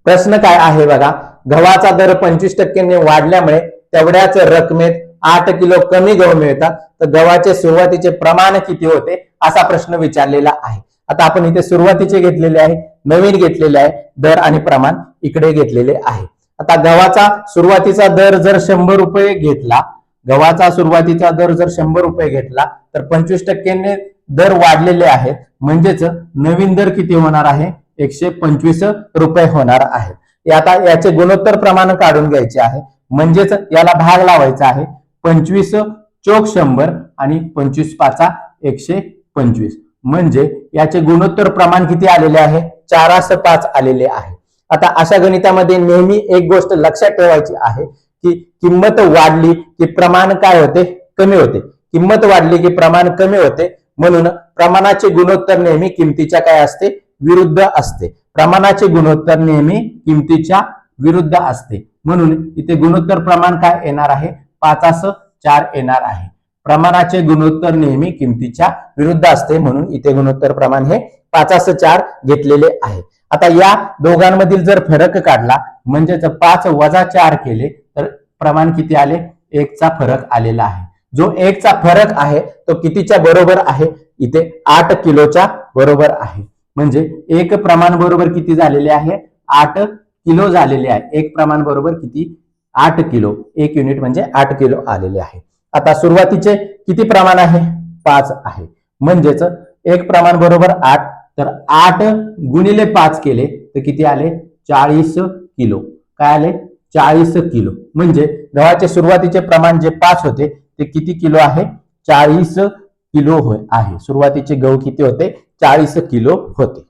प्रश्न काय आहे बघा, गव्हाचा दर 25% वाढल्यामुळे तेवढ्याच रकमेत 8 किलो कमी गहू मिळतात, तर गव्हाचे सुरुवातीचे प्रमाण किती होते असा प्रश्न विचारलेला आहे। आता आपण इथे सुरुवातीचे घेतलेले आहे, नवीन घेतलेले आहे, दर आणि प्रमाण इकडे घेतलेले आहे। आता गव्हाचा सुरुवातीचा दर जर 100 रुपये घेतला, गव्हाचा सुरुवातीचा दर जर 100 रुपये घेतला तर 25% दर वाढलेले आहेत, म्हणजेच नवीन दर किती होणार आहे, 125 रुपये होणार आहे। आता याचे गुणोत्तर प्रमाण काढून घ्यायचे आहे, म्हणजेच याला भाग लावायचा आहे। 25 चोक 100 आणि 25 पाचा 125, म्हणजे याचे गुणोत्तर प्रमाण किती आलेले आहे, 4:5 आलेले आहे। आता अशा गणितामध्ये नेहमी एक गोष्ट लक्षात ठेवायची आहे की किंमत वाढली की प्रमाण काय होते, कमी होते। किंमत वाढली की प्रमाण कमी होते, म्हणून प्रमाणाचे गुणोत्तर नेहमी किमतीच्या काय असते, विरुद्ध असते। प्रमाणाचे गुणोत्तर नेहमी किमतीच्या विरुद्ध असते, म्हणून इथे गुणोत्तर प्रमाण काय येणार आहे, 5:4 येणार आहे। प्रमाणाचे गुणोत्तर नेहमी किमतीच्या विरुद्ध असते, म्हणून इथे गुणोत्तर प्रमाण हे 5:4 घेतलेले आहे। आता या दोघांमधील जर फरक काढला, म्हणजेच 5 वजा 4 केले तर प्रमाण किती आले, 1 चा फरक आलेला आहे। जो 1 चा फरक आहे तो कितीच्या बरोबर आहे, इथे 8 किलोच्या बरोबर आहे। म्हणजे एक प्रमाण बरोबर किती झालेले आहे, 8 किलो झालेले आहे। एक प्रमाण बरोबर किती, 8 किलो, एक युनिट म्हणजे 8 किलो आलेले आहे। आता सुरुवातीचे किती प्रमाण आहे, 5 आहे, म्हणजेच एक प्रमाण बरोबर 8, तर 8 गुणिले 5 केले तर किती आले, 40 किलो। काय आले, 40 किलो। म्हणजे गव्हाचे सुरुवातीचे प्रमाण जे 5 होते ते किती किलो आहे, 40 किलो आहे। सुरुवातीचे गहू किती होते, 40 किलो होते।